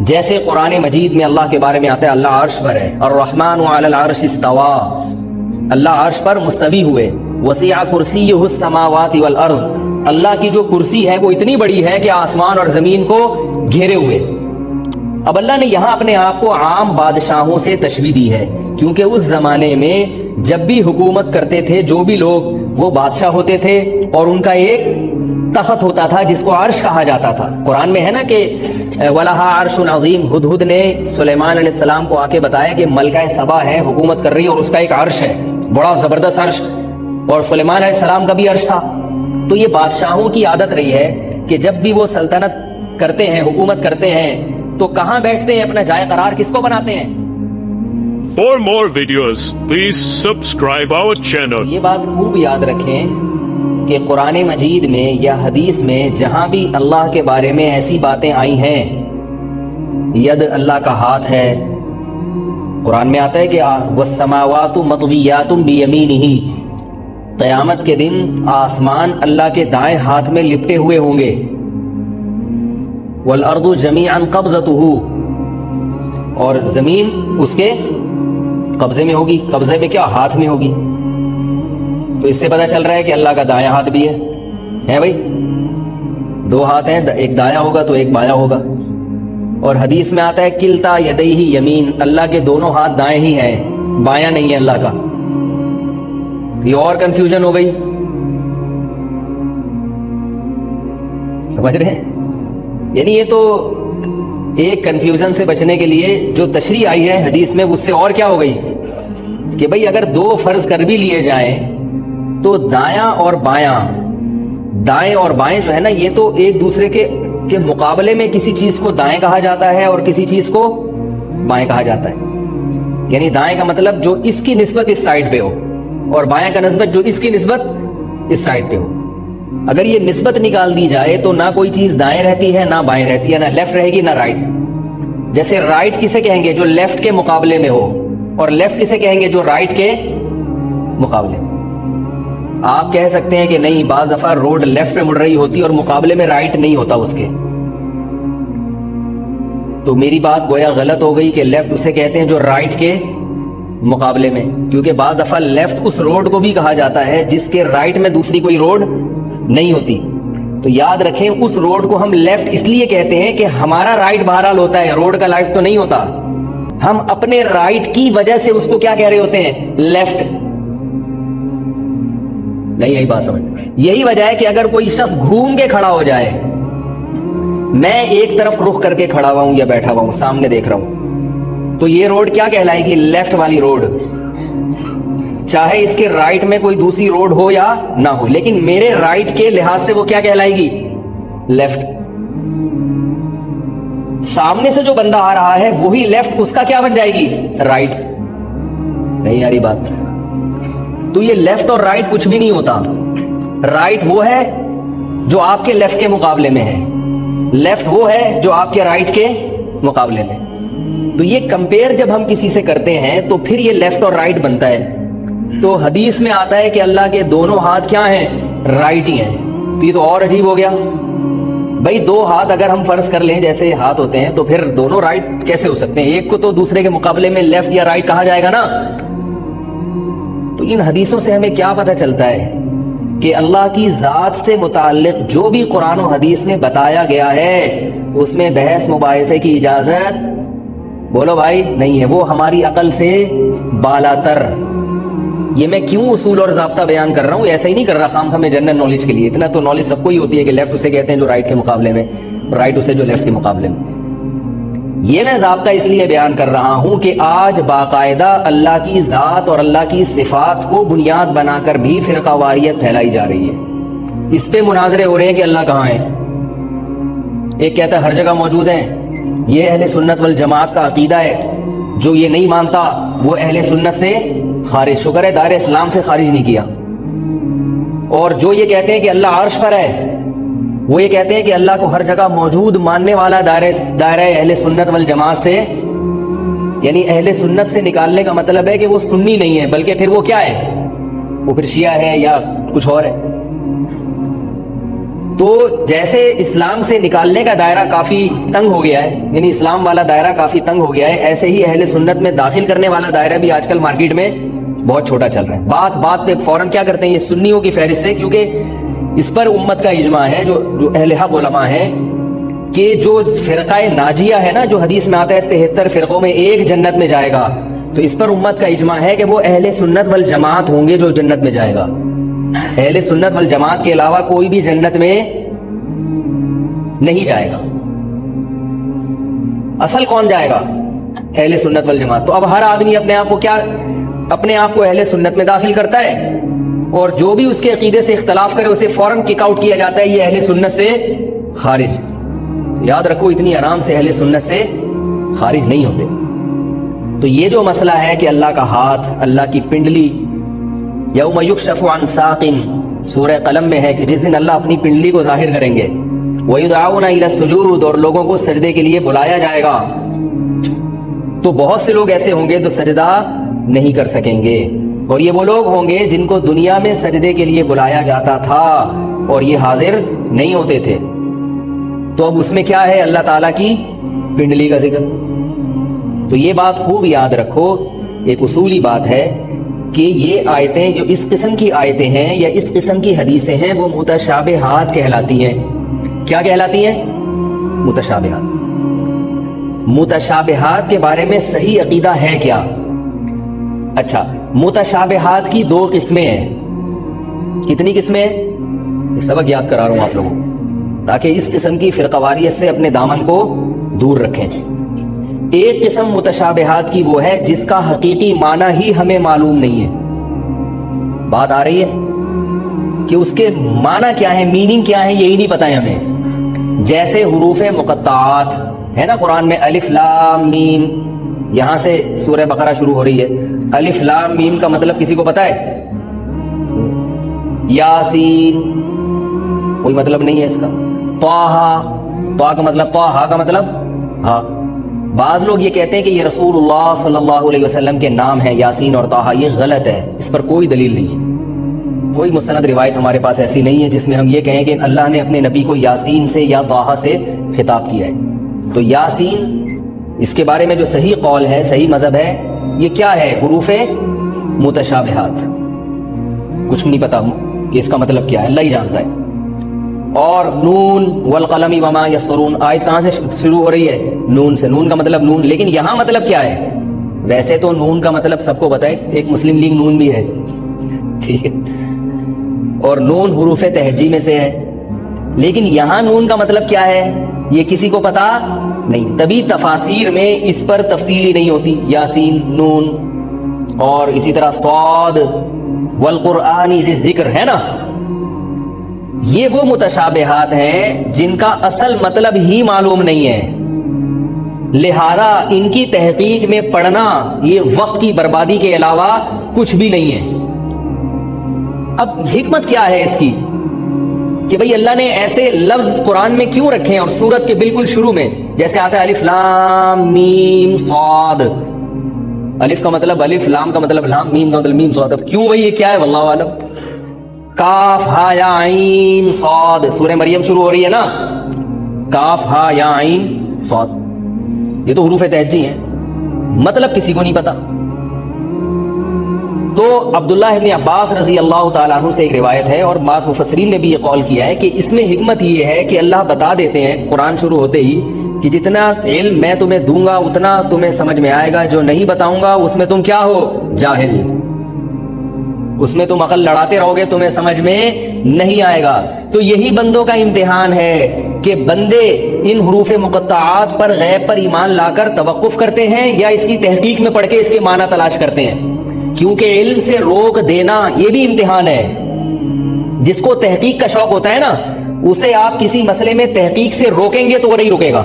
جیسے قرآن مجید میں اللہ کے بارے میں آتا ہے اللہ عرش پر ہے، الرحمن علی العرش استوى، اللہ عرش پر مستوی ہوئے، وسع کرسیہ السماوات والارض، اللہ کی جو کرسی ہے وہ اتنی بڑی ہے کہ آسمان اور زمین کو گھیرے ہوئے۔ اب اللہ نے یہاں اپنے آپ کو عام بادشاہوں سے تشبیہ دی ہے، کیونکہ اس زمانے میں جب بھی حکومت کرتے تھے جو بھی لوگ وہ بادشاہ ہوتے تھے اور ان کا ایک تخت ہوتا تھا جس کو عرش کہا جاتا تھا۔ قرآن میں ہے نا کہ وَلَهَا عَرْشٌ عَظِيمٌ، ہدہد نے سلیمان علیہ السلام کو آ کے بتایا کہ ملکہ سبا ہے، حکومت کر رہی ہے اور اس کا ایک عرش ہے، بڑا زبردست عرش، اور سلیمان علیہ السلام کا بھی عرش تھا۔ تو یہ بادشاہوں کی عادت رہی ہے کہ جب بھی وہ سلطنت کرتے ہیں، حکومت کرتے ہیں، تو کہاں بیٹھتے ہیں؟ اپنا جائے قرار کس کو بناتے ہیں؟ For more videos, please subscribe our channel. یہ بات خوب یاد رکھیں کہ قرآن مجید میں یا حدیث میں جہاں بھی اللہ کے بارے میں ایسی باتیں آئی ہیں، ید اللہ کا ہاتھ ہے، قرآن میں آتا ہے کہ والسماوات مطویات بیمینہ، قیامت کے دن آسمان اللہ کے دائیں ہاتھ میں لپٹے ہوئے ہوں گے، والارض جمیعا قبضتہ، اور زمین اس کے قبضے میں ہوگی، قبضے میں کیا؟ ہاتھ میں ہوگی۔ تو اس سے پتہ چل رہا ہے کہ اللہ کا دایاں ہاتھ بھی ہے بھائی، دو ہاتھ ہیں، ایک دایاں ہوگا تو ایک بایاں ہوگا۔ اور حدیث میں آتا ہے کلتا یدیہ یمین، اللہ کے دونوں ہاتھ دائیں ہی ہیں، بایاں نہیں ہے اللہ کا۔ یہ اور کنفیوژن ہو گئی، سمجھ رہے ہیں؟ یعنی یہ تو ایک کنفیوژن سے بچنے کے لیے جو تشریح آئی ہے حدیث میں، اس سے اور کیا ہو گئی کہ بھئی اگر دو فرض کر بھی لیے جائیں تو دایاں اور بایاں، دائیں اور بائیں جو ہے نا، یہ تو ایک دوسرے کے مقابلے میں کسی چیز کو دائیں کہا جاتا ہے اور کسی چیز کو بائیں کہا جاتا ہے۔ یعنی دائیں کا مطلب جو اس کی نسبت اس سائڈ پہ ہو، اور بایاں کا نسبت جو اس کی نسبت اس سائڈ پہ ہو۔ اگر یہ نسبت نکال دی جائے تو نہ کوئی چیز دائیں رہتی ہے نہ بائیں رہتی ہے، نہ لیفٹ رہے گی نہ رائٹ۔ جیسے رائٹ کسے کہیں گے؟ جو لیفٹ کے مقابلے میں ہو، اور لیفٹ کسے کہیں گے؟ جو رائٹ کے مقابلے میں۔ آپ کہہ سکتے ہیں کہ نہیں، بعض دفعہ روڈ لیفٹ پہ مڑ رہی ہوتی اور مقابلے میں رائٹ نہیں ہوتا اس کے، تو میری بات گویا غلط ہو گئی کہ لیفٹ اسے کہتے ہیں جو رائٹ کے مقابلے میں، کیونکہ بعض دفعہ لیفٹ اس روڈ کو بھی کہا جاتا ہے جس کے رائٹ میں دوسری کوئی روڈ نہیں ہوتی۔ تو یاد رکھیں اس روڈ کو ہم لیفٹ اس لیے کہتے ہیں کہ ہمارا رائٹ بہرحال ہوتا ہے، روڈ کا لیفٹ تو نہیں ہوتا، ہم اپنے رائٹ کی وجہ سے اس کو کیا کہہ رہے ہوتے ہیں؟ لیفٹ۔ نہیں یہی بات سمجھ، یہی وجہ ہے کہ اگر کوئی شخص گھوم کے کھڑا ہو جائے، میں ایک طرف رخ کر کے کھڑا ہوا ہوں یا بیٹھا ہوا ہوں، سامنے دیکھ رہا ہوں، تو یہ روڈ کیا کہلائے گی؟ لیفٹ والی روڈ، چاہے اس کے رائٹ میں کوئی دوسری روڈ ہو یا نہ ہو، لیکن میرے رائٹ کے لحاظ سے وہ کیا کہلائے گی؟ لیفٹ۔ سامنے سے جو بندہ آ رہا ہے وہی لیفٹ، اس کا کیا بن جائے گی؟ رائٹ۔ نہیں یاری بات؟ تو یہ لیفٹ اور رائٹ کچھ بھی نہیں ہوتا، رائٹ وہ ہے جو آپ کے لیفٹ کے مقابلے میں ہے، لیفٹ وہ ہے جو آپ کے رائٹ کے مقابلے میں۔ تو یہ کمپیئر جب ہم کسی سے کرتے ہیں تو پھر یہ لیفٹ اور رائٹ بنتا ہے۔ تو حدیث میں آتا ہے کہ اللہ کے دونوں ہاتھ کیا ہیں؟ رائٹ ہی ہیں۔ تو یہ تو اور عجیب ہو گیا بھائی، دو ہاتھ اگر ہم فرض کر لیں جیسے ہاتھ ہوتے ہیں تو پھر دونوں رائٹ کیسے ہو سکتے ہیں؟ ایک کو تو دوسرے کے مقابلے میں لیفٹ یا رائٹ کہا جائے گا نا۔ تو ان حدیثوں سے ہمیں کیا پتہ چلتا ہے کہ اللہ کی ذات سے متعلق جو بھی قرآن و حدیث میں بتایا گیا ہے اس میں بحث مباحثے کی اجازت، بولو بھائی، نہیں ہے، وہ ہماری عقل سے بالاتر۔ یہ میں کیوں اصول اور ضابطہ بیان کر رہا ہوں؟ ایسا ہی نہیں کر رہا خام خام جنرل نالج کے لیے، اتنا تو نالج سب کو ہی ہوتی ہے کہ لیفٹ اسے کہتے ہیں جو رائٹ کے مقابلے میں، رائٹ اسے جو لیفٹ کے مقابلے میں۔ یہ میں ضابطہ اس لیے بیان کر رہا ہوں کہ آج باقاعدہ اللہ کی ذات اور اللہ کی صفات کو بنیاد بنا کر بھی فرقہ واریت پھیلائی جا رہی ہے۔ اس پہ مناظرے ہو رہے ہیں کہ اللہ کہاں ہے۔ ایک کہتا ہے ہر جگہ موجود ہے، یہ اہل سنت والجماعت کا عقیدہ ہے، جو یہ نہیں مانتا وہ اہل سنت سے خارج، شکر ہے دائرہ اسلام سے خارج نہیں کیا۔ اور جو یہ کہتے ہیں کہ اللہ عرش پر ہے، وہ یہ کہتے ہیں کہ اللہ کو ہر جگہ موجود ماننے والا دائرہ اہل سنت والجماعت سے، یعنی اہل سنت سے نکالنے کا مطلب ہے کہ وہ سنی نہیں ہے، بلکہ پھر وہ کیا ہے؟ وہ پھر شیعہ ہے یا کچھ اور ہے۔ تو جیسے اسلام سے نکالنے کا دائرہ کافی تنگ ہو گیا ہے، یعنی اسلام والا دائرہ کافی تنگ ہو گیا ہے، ایسے ہی اہل سنت میں داخل کرنے والا دائرہ بھی آج کل مارکیٹ میں بہت چھوٹا چل رہا ہے۔ بات بات پہ فوراً کیا کرتے ہیں، یہ سنیوں کی فہرست ہے، کیونکہ اس پر امت کا اجماع ہے، جو اہل حق علماء ہیں، کہ جو فرقہ ناجیہ ہے نا، جو حدیث میں آتا ہے 73 فرقوں میں ایک جنت میں جائے گا، تو اس پر امت کا اجماع ہے کہ وہ اہل سنت والجماعت ہوں گے جو جنت میں جائے گا۔ اہل سنت والجماعت کے علاوہ کوئی بھی جنت میں نہیں جائے گا۔ اصل کون جائے گا؟ اہل سنت والجماعت۔ تو اب ہر آدمی اپنے آپ کو اہل سنت میں داخل کرتا ہے، اور جو بھی اس کے عقیدے سے اختلاف کرے اسے فوراً کک آؤٹ کیا جاتا ہے، یہ اہل سنت سے خارج۔ یاد رکھو اتنی آرام سے اہل سنت سے خارج نہیں ہوتے۔ تو یہ جو مسئلہ ہے کہ اللہ کا ہاتھ، اللہ کی پنڈلی، یوم یکشف عن ساق، سورہ قلم میں ہے کہ جس دن اللہ اپنی پنڈلی کو ظاہر کریں گے، وَيُدْعَوْنَ إِلَى السُّجُودِ، اور لوگوں کو سجدے کے لیے بلایا جائے گا، تو بہت سے لوگ ایسے ہوں گے جو سجدہ نہیں کر سکیں گے، اور یہ وہ لوگ ہوں گے جن کو دنیا میں سجدے کے لیے بلایا جاتا تھا اور یہ حاضر نہیں ہوتے تھے۔ تو اب اس میں کیا ہے؟ اللہ تعالیٰ کی پنڈلی کا ذکر۔ تو یہ بات خوب یاد رکھو، ایک اصولی بات ہے کہ یہ آیتیں جو اس قسم کی آیتیں ہیں یا اس قسم کی حدیثیں ہیں وہ متشابہات کہلاتی ہیں۔ کیا کہلاتی ہیں؟ متشابہات۔ متشابہات کے بارے میں صحیح عقیدہ ہے کیا؟ اچھا، متشابہات کی 2 قسمیں ہیں۔ کتنی قسمیں ہیں؟ یہ سبق یاد کرا رہا ہوں آپ لوگوں کو، تاکہ اس قسم کی فرقواریت سے اپنے دامن کو دور رکھیں۔ ایک قسم متشابہات کی وہ ہے جس کا حقیقی معنی ہی ہمیں معلوم نہیں ہے۔ بات آ رہی ہے کہ اس کے معنی کیا ہے، میننگ کیا ہے، یہی نہیں پتہ ہے ہمیں۔ جیسے حروف مقطعات ہے نا قرآن میں، الف لام میم، یہاں سے سورہ بقرہ شروع ہو رہی ہے۔ الف لام میم کا مطلب کسی کو پتہ ہے؟ یاسین، کوئی مطلب نہیں ہے اس کا۔ طٰہٰ کا مطلب، طٰہٰ کا مطلب ہاں۔ بعض لوگ یہ کہتے ہیں کہ یہ رسول اللہ صلی اللہ علیہ وسلم کے نام ہے یاسین اور طٰہٰ، یہ غلط ہے، اس پر کوئی دلیل نہیں ہے۔ کوئی مستند روایت ہمارے پاس ایسی نہیں ہے جس میں ہم یہ کہیں کہ اللہ نے اپنے نبی کو یاسین سے یا طٰہٰ سے خطاب کیا ہے۔ تو یاسین، اس کے بارے میں جو صحیح قول ہے، صحیح مذہب ہے، یہ کیا ہے؟ حروف متشابہات۔ کچھ نہیں پتا کہ اس کا مطلب کیا ہے، اللہ ہی جانتا ہے۔ اور نون والقلم وما یسطرون، آیت کہاں سے شروع ہو رہی ہے؟ نون سے۔ نون کا مطلب نون، لیکن یہاں مطلب کیا ہے؟ ویسے تو نون کا مطلب سب کو بتائے، ایک مسلم لیگ نون بھی ہے، ٹھیک ہے، اور نون حروف تہجی میں سے ہے، لیکن یہاں نون کا مطلب کیا ہے یہ کسی کو پتا نہیں۔ تبھی تفاسیر میں اس پر تفصیلی نہیں ہوتی، یاسین، نون، اور اسی طرح صاد والقرآن ذی الذکر ہے نا۔ یہ وہ متشابہات ہیں جن کا اصل مطلب ہی معلوم نہیں ہے، لہذا ان کی تحقیق میں پڑھنا یہ وقت کی بربادی کے علاوہ کچھ بھی نہیں ہے۔ اب حکمت کیا ہے اس کی کہ بھئی اللہ نے ایسے لفظ قرآن میں کیوں رکھے ہیں، اور سورت کے بالکل شروع میں جیسے آتا ہے الف لام میم صاد، الف کا مطلب الف، لام کا مطلب لام، میم کا مطلب میم صاد، اب کیوں بھئی یہ کیا ہے واللہ عالم۔ کاف ہا یا عین صاد، سورہ مریم شروع ہو رہی ہے نا، کاف ہا یا عین صاد، یہ تو حروف تہجی ہیں، مطلب کسی کو نہیں پتا۔ تو عبداللہ ابن عباس رضی اللہ تعالیٰ عنہ سے ایک روایت ہے، اور بعض مفسرین نے بھی یہ قول کیا ہے کہ اس میں حکمت یہ ہے کہ اللہ بتا دیتے ہیں قرآن شروع ہوتے ہی کہ جتنا علم میں تمہیں دوں گا اتنا تمہیں سمجھ میں آئے گا، جو نہیں بتاؤں گا اس میں تم کیا ہو؟ جاہل، اس میں تم عقل لڑاتے رہو گے، تمہیں سمجھ میں نہیں آئے گا۔ تو یہی بندوں کا امتحان ہے کہ بندے ان حروف مقطعات پر غیب پر ایمان لا کر توقف کرتے ہیں یا اس کی تحقیق میں پڑھ کے اس کے معنی تلاش کرتے ہیں، کیونکہ علم سے روک دینا یہ بھی امتحان ہے۔ جس کو تحقیق کا شوق ہوتا ہے نا، اسے آپ کسی مسئلے میں تحقیق سے روکیں گے تو وہ نہیں رکے گا۔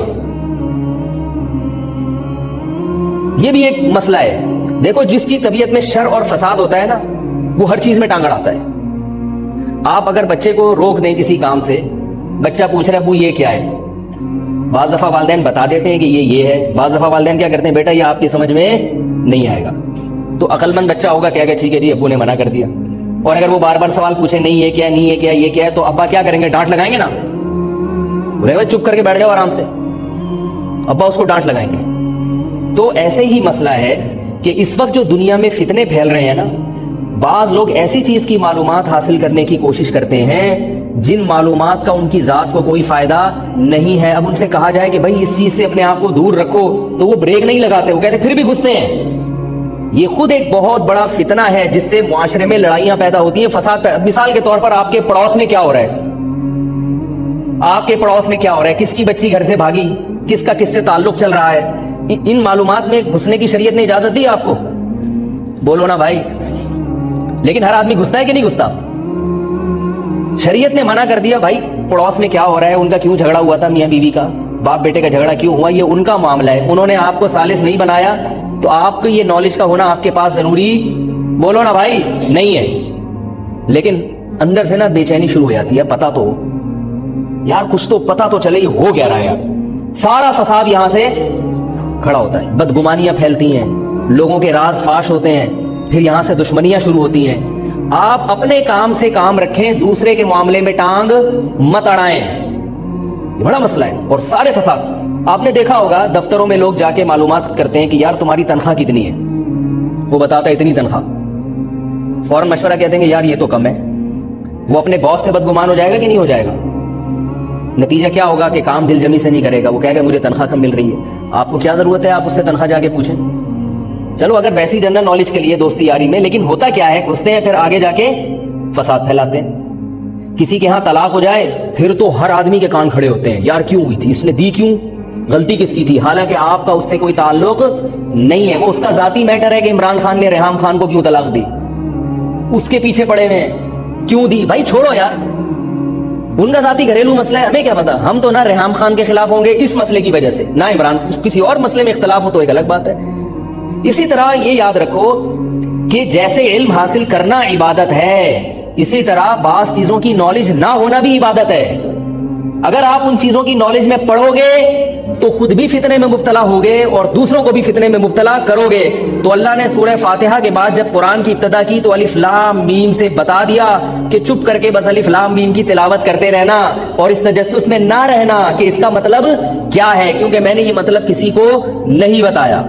یہ بھی ایک مسئلہ ہے۔ دیکھو جس کی طبیعت میں شر اور فساد ہوتا ہے نا، وہ ہر چیز میں ٹانگ اڑاتا ہے۔ آپ اگر بچے کو روک دیں کسی کام سے، بچہ پوچھ رہا ہے ابو یہ کیا ہے، بعض دفعہ والدین بتا دیتے ہیں کہ یہ ہے، بعض دفعہ والدین کیا کرتے ہیں، بیٹا یہ آپ کی سمجھ میں نہیں آئے گا۔ تو عقل مند بچہ ہوگا کہے گا ٹھیک ہے جی ابو نے منع کر دیا، اور اگر وہ بار بار سوال پوچھے نہیں یہ کیا، نہیں یہ کیا، یہ کیا ہے، تو ابا کیا کریں گے؟ ڈانٹ لگائیں گے نا، بولے بھائی چپ کر کے بیٹھ جاؤ آرام سے, ابا اس کو ڈانٹ لگائیں گے. تو ایسے ہی مسئلہ ہے کہ اس وقت جو دنیا میں فتنے پھیل رہے ہیں نا, بعض لوگ ایسی چیز کی معلومات حاصل کرنے کی کوشش کرتے ہیں جن معلومات کا ان کی ذات کو کوئی فائدہ نہیں ہے. اب ان سے کہا جائے کہ بھائی اس چیز سے اپنے آپ کو دور رکھو تو وہ بریک نہیں لگاتے, وہ کہتے پھر بھی گھستے ہیں. یہ خود ایک بہت بڑا فتنہ ہے جس سے معاشرے میں لڑائیاں پیدا ہوتی ہیں, فساد. مثال کے طور پر آپ کے پڑوس میں کیا ہو رہا ہے, آپ کے پڑوس میں کیا ہو رہا ہے, کس کی بچی گھر سے بھاگی, کس کا کس سے تعلق چل رہا ہے, ان معلومات میں گھسنے کی شریعت نے اجازت دی آپ کو؟ بولو نا بھائی. لیکن ہر آدمی گھستا ہے کہ نہیں گھستا؟ شریعت نے منع کر دیا بھائی پڑوس میں کیا ہو رہا ہے, ان کا کیوں جھگڑا ہوا تھا, میاں بیوی کا, باپ بیٹے کا جھگڑا کیوں ہوا, یہ ان کا معاملہ ہے. انہوں نے آپ کو ثالث نہیں بنایا تو آپ کو یہ نالج کا ہونا آپ کے پاس ضروری, بولو نا بھائی, نہیں ہے. لیکن اندر سے نا بے چینی شروع ہو جاتی ہے, پتا تو یار کچھ تو پتا تو چلے یہ ہو گیا رہا ہے یار. سارا فساد یہاں سے کھڑا ہوتا ہے, بدگمانیاں پھیلتی ہیں, لوگوں کے راز فاش ہوتے ہیں, پھر یہاں سے دشمنیاں شروع ہوتی ہیں. آپ اپنے کام سے کام رکھیں, دوسرے کے معاملے میں ٹانگ مت اڑائیں, یہ بڑا مسئلہ ہے. اور سارے فساد آپ نے دیکھا ہوگا دفتروں میں لوگ جا کے معلومات کرتے ہیں کہ یار تمہاری تنخواہ کتنی ہے, وہ بتاتا ہے اتنی تنخواہ, فوراً مشورہ کہتے ہیں کہ یار یہ تو کم ہے. وہ اپنے باس سے بدگمان ہو جائے گا کہ نہیں ہو جائے گا؟ نتیجہ کیا ہوگا کہ کام دل جمی سے نہیں کرے گا, وہ کہے گا مجھے تنخواہ کم مل رہی ہے. آپ کو کیا ضرورت ہے آپ اس سے تنخواہ جا کے پوچھیں؟ چلو اگر ویسی جنرل نالج کے لیے دوستی یاری میں, لیکن ہوتا کیا ہے, گھستے ہیں پھر آگے جا کے فساد پھیلاتے ہیں. کسی کے ہاں طلاق ہو جائے پھر تو ہر آدمی کے کان کھڑے ہوتے ہیں, یار کیوں ہوئی تھی, اس نے دی کیوں, غلطی کس کی تھی, حالانکہ آپ کا اس سے کوئی تعلق نہیں ہے. وہ اس کا ذاتی میٹر ہے کہ عمران خان نے ریحام خان کو کیوں طلاق دی, اس کے پیچھے پڑے ہوئے ہیں کیوں دی. بھائی چھوڑو یار, ان کا ذاتی گھریلو مسئلہ ہے, ہمیں کیا پتا. ہم تو نہ ریحام خان کے خلاف ہوں گے اس مسئلے کی وجہ سے, نہ عمران, کسی اور مسئلے میں اختلاف ہو تو ایک الگ بات ہے. اسی طرح یہ یاد رکھو کہ جیسے علم حاصل کرنا عبادت ہے, اسی طرح بعض چیزوں کی نالج نہ ہونا بھی عبادت ہے. اگر آپ ان چیزوں کی نالج میں پڑھو گے تو خود بھی فتنے میں مبتلا ہوگے اور دوسروں کو بھی فتنے میں مبتلا کرو گے. تو اللہ نے سورہ فاتحہ کے بعد جب قرآن کی ابتدا کی تو الف لام میم سے بتا دیا کہ چپ کر کے بس الف لام میم کی تلاوت کرتے رہنا اور اس تجسس میں نہ رہنا کہ اس کا مطلب کیا ہے, کیونکہ میں نے یہ مطلب کسی کو نہیں بتایا.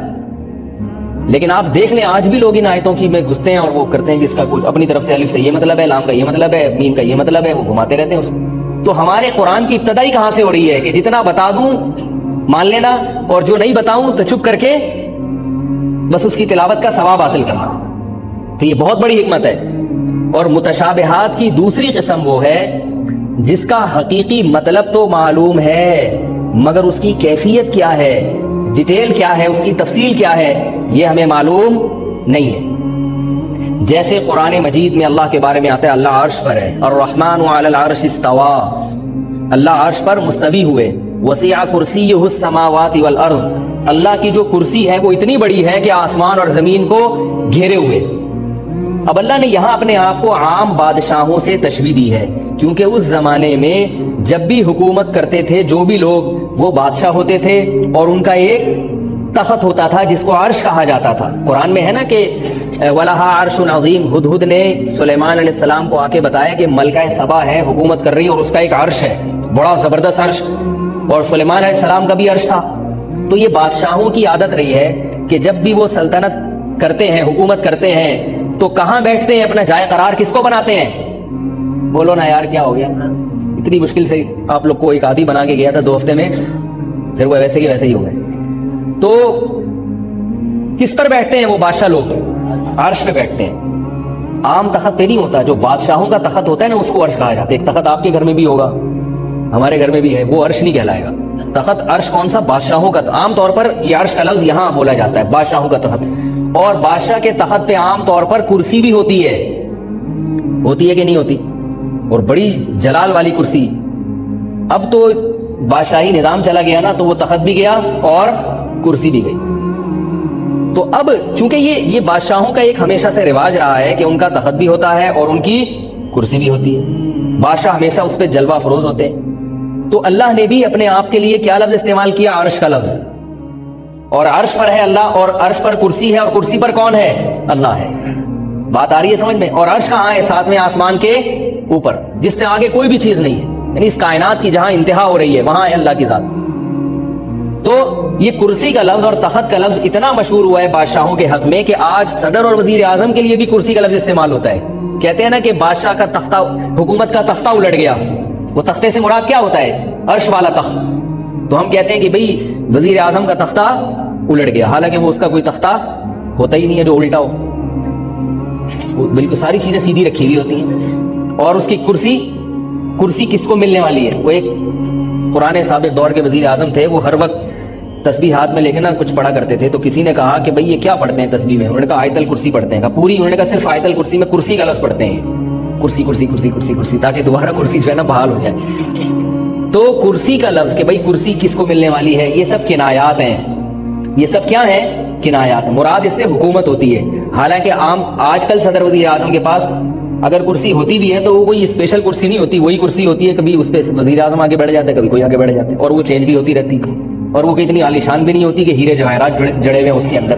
لیکن آپ دیکھ لیں آج بھی لوگ ان آیتوں کی میں گھستے ہیں اور وہ کرتے ہیں کہ اس کا کچھ اپنی طرف سے الف سے یہ مطلب ہے, لام کا یہ مطلب ہے, میم کا یہ مطلب ہے, وہ گھماتے رہتے ہیں اس کو. تو ہمارے قرآن کی ابتدائی کہاں سے ہو رہی ہے کہ جتنا بتا دوں مان لینا اور جو نہیں بتاؤں تو چپ کر کے بس اس کی تلاوت کا ثواب حاصل کرنا. تو یہ بہت بڑی حکمت ہے. اور متشابہات کی دوسری قسم وہ ہے جس کا حقیقی مطلب تو معلوم ہے مگر اس کی کیفیت کیا ہے, ڈیٹیل کیا ہے, اس کی تفصیل کیا ہے, یہ ہمیں معلوم نہیں ہے. جیسے قرآن مجید میں اللہ کے بارے میں آتا ہے اللہ عرش پر ہے, الرحمن علی العرش استوى, اللہ عرش پر مستوی ہوئے, وسع کرسیہ السماوات والارض, اللہ کی جو کرسی ہے وہ اتنی بڑی ہے کہ آسمان اور زمین کو گھیرے ہوئے. اب اللہ نے یہاں اپنے آپ کو عام بادشاہوں سے تشبیہ دی ہے کیونکہ اس زمانے میں جب بھی حکومت کرتے تھے جو بھی لوگ وہ بادشاہ ہوتے تھے اور ان کا ایک تخت ہوتا تھا جس کو عرش کہا جاتا تھا. قرآن میں ہے نا کہ وَلَهَا عَرْشٌ عَظِيمٌ, ہدہد نے سلیمان علیہ السلام کو آ کے بتایا کہ ملکہ سبا ہے, حکومت کر رہی ہے اور اس کا ایک عرش ہے, بڑا زبردست عرش, اور سلیمان علیہ السلام کا بھی عرش تھا. تو یہ بادشاہوں کی عادت رہی ہے کہ جب بھی وہ سلطنت کرتے ہیں, حکومت کرتے ہیں, تو کہاں بیٹھتے ہیں, اپنا جائے قرار کس کو بناتے ہیں؟ بولو نا یار کیا ہو گیا, اتنی مشکل سے آپ لوگ کو ایک عادی بنا کے گیا تھا 2 ہفتے میں, پھر وہ ویسے ہی ویسے ہی ہو گئے. تو کس پر بیٹھتے ہیں وہ بادشاہ لوگ؟ عرش پہ بیٹھتے ہیں. عام تخت پہ نہیں ہوتا, جو بادشاہوں کا تخت ہوتا ہے نا اس کو عرش کہا جاتا ہے. ایک تخت آپ کے گھر میں بھی ہوگا, ہمارے گھر میں بھی ہے, وہ عرش نہیں کہلائے گا. تخت عرش کون سا؟ بادشاہوں کا. عام طور پر یہ عرش کا لفظ یہاں بولا جاتا ہے, بادشاہوں کا تخت. اور بادشاہ کے تخت پہ عام طور پر کرسی بھی ہوتی ہے کہ نہیں ہوتی, اور بڑی جلال والی کرسی. اب تو بادشاہی نظام چلا گیا نا, تو وہ تخت بھی گیا اور کرسی بھی گئی. تو اب چونکہ یہ بادشاہوں کا ایک ہمیشہ سے رواج رہا ہے کہ ان کا تخت بھی ہوتا ہے اور ان کی کرسی بھی ہوتی ہے, بادشاہ ہمیشہ اس پہ جلوہ افروز ہوتے ہیں. تو اللہ نے بھی اپنے آپ کے لیے کیا لفظ استعمال کیا؟ عرش کا لفظ. اور عرش پر ہے اللہ, اور عرش پر کرسی ہے, اور کرسی پر کون ہے؟ اللہ ہے. بات آ رہی ہے سمجھ میں؟ اور عرش کہاں ہے؟ 7ویں آسمان کے اوپر, جس سے آگے کوئی بھی چیز نہیں ہے. یعنی اس کائنات کی جہاں انتہا ہو رہی ہے وہاں ہے اللہ کی ذات. تو یہ کرسی کا لفظ اور تخت کا لفظ اتنا مشہور ہوا ہے بادشاہوں کے حق میں کہ آج صدر اور وزیر اعظم کے لیے بھی کرسی کا لفظ استعمال ہوتا ہے. کہتے ہیں نا کہ بادشاہ کا تختہ، حکومت کا تختہ الٹ گیا. وہ تختے سے مراد کیا ہوتا ہے؟ عرش والا تخت. تو ہم کہتے ہیں کہ بھئی وزیر اعظم کا تختہ الٹ گیا، حالانکہ وہ اس کا کوئی تختہ ہوتا ہی نہیں ہے جو الٹا ہو. بالکل ساری چیزیں سیدھی رکھی ہوئی ہوتی ہیں. اور اس کی کرسی کس کو ملنے والی ہے؟ وہ ایک پرانے سابق دور کے وزیر اعظم تھے، وہ ہر وقت تسبیح ہاتھ میں لے کے نا کچھ پڑھا کرتے تھے. تو کسی نے کہا کہ بھئی یہ کیا پڑھتے ہیں تسبیح میں؟ انہوں نے کہا آیت الکرسی پڑھتے ہیں. کہا پوری؟ انہوں نے کہا صرف آیت الکرسی میں کرسی کا لفظ پڑھتے ہیں. کرسی کرسی کرسی کرسی کرسی، تاکہ دوبارہ کرسی جو ہے نا بحال ہو جائے. تو کرسی کا لفظ کہ بھئی کرسی کس کو ملنے والی ہے، یہ سب کنایات ہیں. یہ سب کیا ہیں؟ کنایات. مراد اس سے حکومت ہوتی ہے. حالانکہ عام آج کل صدر وزیر اعظم کے پاس اگر کرسی ہوتی بھی ہے تو وہ کوئی اسپیشل کرسی نہیں ہوتی، وہی کرسی ہوتی ہے. کبھی اس پہ وزیر اعظم آگے بڑھ جاتا ہے، کبھی کوئی آگے بڑھ جاتا ہے، اور وہ چینج بھی ہوتی رہتی ہے. اور وہ اتنی عالیشان بھی نہیں ہوتی کہ ہیرے جواہرات جڑے ہوئے ہیں اس کے اندر.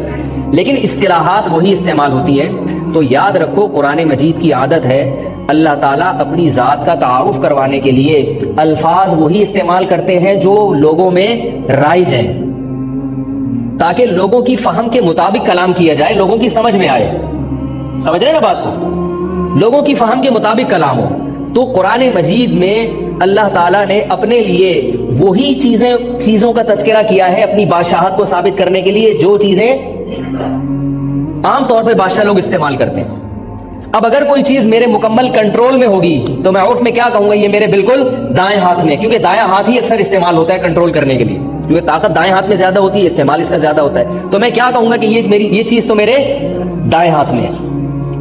لیکن اصطلاحات وہی استعمال ہوتی ہے. تو یاد رکھو قرآن مجید کی عادت ہے اللہ تعالیٰ اپنی ذات کا تعارف کروانے کے لیے الفاظ وہی استعمال کرتے ہیں جو لوگوں میں رائج ہیں، تاکہ لوگوں کی فہم کے مطابق کلام کیا جائے، لوگوں کی سمجھ میں آئے. سمجھ رہے نا بات کو؟ لوگوں کی فہم کے مطابق کلام ہو. تو قرآن مجید میں اللہ تعالیٰ نے اپنے لیے وہی چیزوں کا تذکرہ کیا ہے اپنی بادشاہت کو ثابت کرنے کے لیے جو چیزیں عام طور پہ بادشاہ لوگ استعمال کرتے ہیں. اب اگر کوئی چیز میرے مکمل کنٹرول میں ہوگی تو میں اٹھ میں کیا کہوں گا؟ یہ میرے بالکل دائیں ہاتھ میں، کیونکہ دائیں ہاتھ ہی اکثر استعمال ہوتا ہے کنٹرول کرنے کے لیے، کیونکہ طاقت دائیں ہاتھ میں زیادہ ہوتی ہے، استعمال اس کا زیادہ ہوتا ہے. تو میں کیا کہوں گا کہ یہ چیز تو میرے دائیں ہاتھ میں ہے.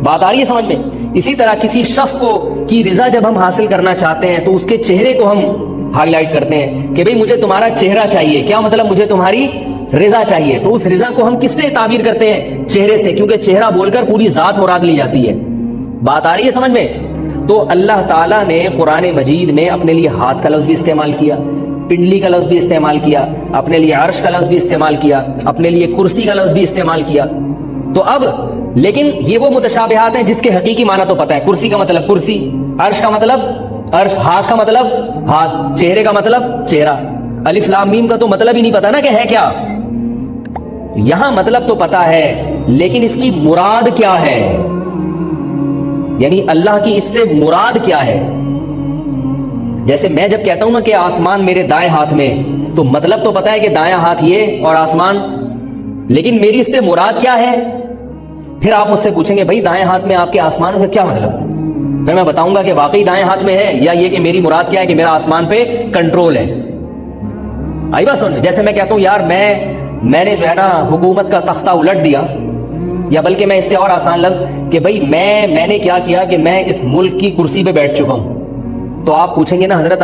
بات آ رہی ہے سمجھ میں؟ اسی طرح کسی شخص کی رضا جب ہم حاصل کرنا چاہتے ہیں تو اس کے چہرے کو ہم ہائی لائٹ کرتے ہیں کہ بھئی مجھے تمہارا چہرہ چاہیے. کیا مطلب؟ مجھے تمہاری رضا چاہیے. تو اس رضا کو ہم کس سے تعبیر کرتے ہیں؟ چہرے سے، کیونکہ چہرہ بول کر پوری ذات مراد لی جاتی ہے. بات آ رہی ہے سمجھ میں؟ تو اللہ تعالیٰ نے قرآن مجید میں اپنے لیے ہاتھ کا لفظ بھی استعمال کیا، پنڈلی کا لفظ بھی استعمال کیا، اپنے لیے عرش کا لفظ بھی استعمال کیا، اپنے لیے کرسی کا لفظ بھی استعمال کیا. تو اب لیکن یہ وہ متشابہات ہیں جس کے حقیقی معنی تو پتہ ہے. کرسی کا مطلب کرسی، عرش کا مطلب عرش، ہاتھ کا مطلب ہاتھ، چہرے کا مطلب چہرہ. الف لام میم کا تو مطلب ہی نہیں پتا نا کہ ہے کیا. یہاں مطلب تو پتا ہے لیکن اس کی مراد کیا ہے، یعنی اللہ کی اس سے مراد کیا ہے. جیسے میں جب کہتا ہوں نا کہ آسمان میرے دائیں ہاتھ میں، تو مطلب تو پتا ہے کہ دائیں ہاتھ یہ اور آسمان، لیکن میری اس سے مراد کیا ہے. پھر آپ مجھ سے پوچھیں گے بھائی دائیں ہاتھ میں آپ کے آسمان سے کیا مطلب؟ پھر میں بتاؤں گا کہ واقعی دائیں ہاتھ میں ہے، یا یہ کہ میری مراد کیا ہے کہ میرا آسمان پہ کنٹرول ہے. آئی بات سمجھ؟ جیسے میں کہتا ہوں یار میں نے جو ہے نا حکومت کا تختہ الٹ دیا، یا بلکہ میں اس سے اور آسان لفظ کہ بھئی میں نے کیا کیا کہ میں اس ملک کی کرسی پہ بیٹھ چکا ہوں. تو آپ پوچھیں گے نا حضرت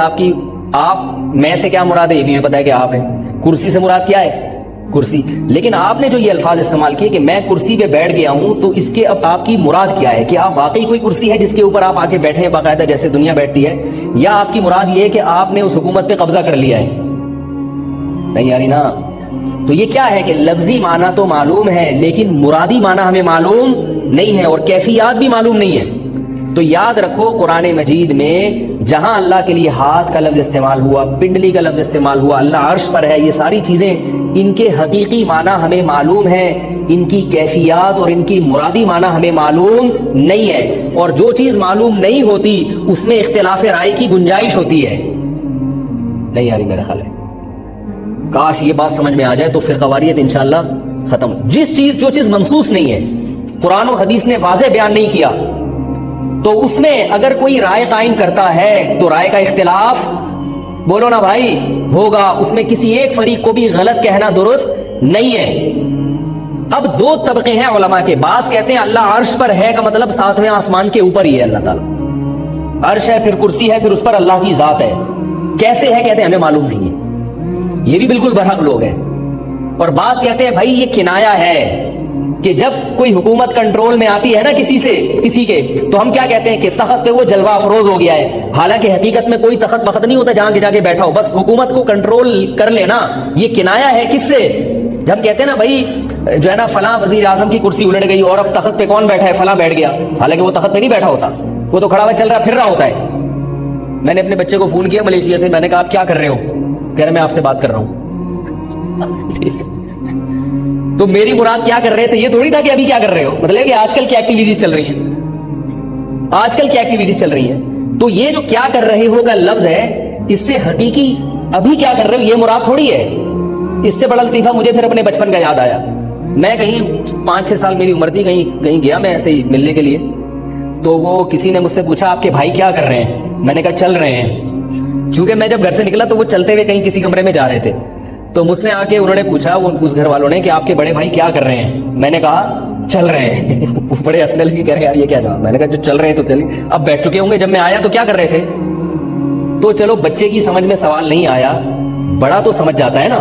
آپ میں سے کیا مراد ہے؟ یہ بھی ہمیں پتا ہے کہ آپ ہیں. کرسی سے مراد کیا ہے؟ کرسی. لیکن آپ نے جو یہ الفاظ استعمال کیے کہ میں کرسی پہ بیٹھ گیا ہوں، تو اس کے اب آپ کی مراد کیا ہے؟ کہ آپ واقعی کوئی کرسی ہے جس کے اوپر آپ آ کے بیٹھے ہیں باقاعدہ جیسے دنیا بیٹھتی ہے، یا آپ کی مراد یہ ہے کہ آپ نے اس حکومت پہ قبضہ کر لیا ہے؟ نہیں یاری نا. تو یہ کیا ہے کہ لفظی معنی تو معلوم ہے لیکن مرادی معنی ہمیں معلوم نہیں ہے، اور کیفیات بھی معلوم نہیں ہے. تو یاد رکھو قرآن مجید میں جہاں اللہ کے لیے ہاتھ کا لفظ استعمال ہوا، پنڈلی کا لفظ استعمال ہوا، اللہ عرش پر ہے، یہ ساری چیزیں ان کے حقیقی معنی ہمیں معلوم ہے، ان کی کیفیات اور ان کی مرادی معنی ہمیں معلوم نہیں ہے. اور جو چیز معلوم نہیں ہوتی اس میں اختلاف رائے کی گنجائش ہوتی ہے. نہیں یاری میرا خیال ہے کاش یہ بات سمجھ میں آ جائے تو فرقواریت انشاءاللہ ختم. جو چیز منسوس نہیں ہے، قرآن و حدیث نے واضح بیان نہیں کیا، تو اس میں اگر کوئی رائے قائم کرتا ہے تو رائے کا اختلاف بولو نا بھائی ہوگا. اس میں کسی ایک فریق کو بھی غلط کہنا درست نہیں ہے. اب دو طبقے ہیں علماء کے. بعض کہتے ہیں اللہ عرش پر ہے کا مطلب ساتویں آسمان کے اوپر ہی ہے اللہ تعالیٰ. عرش ہے، پھر کرسی ہے، پھر اس پر اللہ کی ذات ہے. کیسے ہے کہتے ہیں ہمیں معلوم نہیں ہے. یہ بھی بالکل برحق لوگ ہیں. اور بعض کہتے ہیں بھائی یہ کنایا ہے کہ جب کوئی حکومت کنٹرول میں آتی ہے نا کسی کے تو ہم کیا کہتے ہیں کہ تخت پہ وہ جلوہ افروز ہو گیا ہے. حالانکہ حقیقت میں کوئی تخت بخت نہیں ہوتا جہاں کے جا کے بیٹھا ہو، بس حکومت کو کنٹرول کر لینا. یہ کنایا ہے کس سے؟ جب کہتے ہیں نا بھائی جو ہے نا فلاں وزیر اعظم کی کرسی الٹ گئی اور اب تخت پہ کون بیٹھا ہے؟ فلاں بیٹھ گیا. حالانکہ وہ تخت پہ نہیں بیٹھا ہوتا، وہ تو کھڑا ہوا چل رہا پھر رہا ہوتا ہے. میں نے اپنے بچے کو فون کیا ملیشیا سے, میں نے کہا آپ کیا کر رہے ہو, کہہ رہے میں آپ سے بات کر رہا ہوں. تو میری مراد کیا کر رہے سے یہ تھوڑی تھا کہ ابھی کیا کر رہے ہو, مطلب کہ آج کل کیا ایکٹیویٹیز چل رہی ہیں, آج کل کیا ایکٹیویٹیز چل رہی ہیں. تو یہ جو کیا کر رہے ہو کا لفظ ہے, اس سے حقیقی ابھی کیا کر رہے ہو یہ مراد تھوڑی ہے. اس سے بڑا لطیفہ مجھے پھر اپنے بچپن کا یاد آیا. میں کہیں 5-6 سال میری عمر تھی, کہیں گیا میں ایسے ہی ملنے کے لیے, تو وہ کسی نے مجھ سے پوچھا آپ کے بھائی کیا کر رہے ہیں, میں نے کہا چل رہے ہیں, کیونکہ میں جب گھر سے نکلا تو وہ چلتے ہوئے کہیں کسی کمرے میں جا رہے تھے. تو مجھ سے آ کے انہوں نے پوچھا اس گھر والوں نے کہ آپ کے بڑے بھائی کیا کر رہے ہیں, میں نے کہا چل رہے ہیں. بڑے ہنسنے لگے, کہہ رہے یار یہ کیا جواب. میں نے کہا جو چل رہے ہیں تو چلیے, اب بیٹھ چکے ہوں گے, جب میں آیا تو کیا کر رہے تھے. تو چلو بچے کی سمجھ میں سوال نہیں آیا, بڑا تو سمجھ جاتا ہے نا.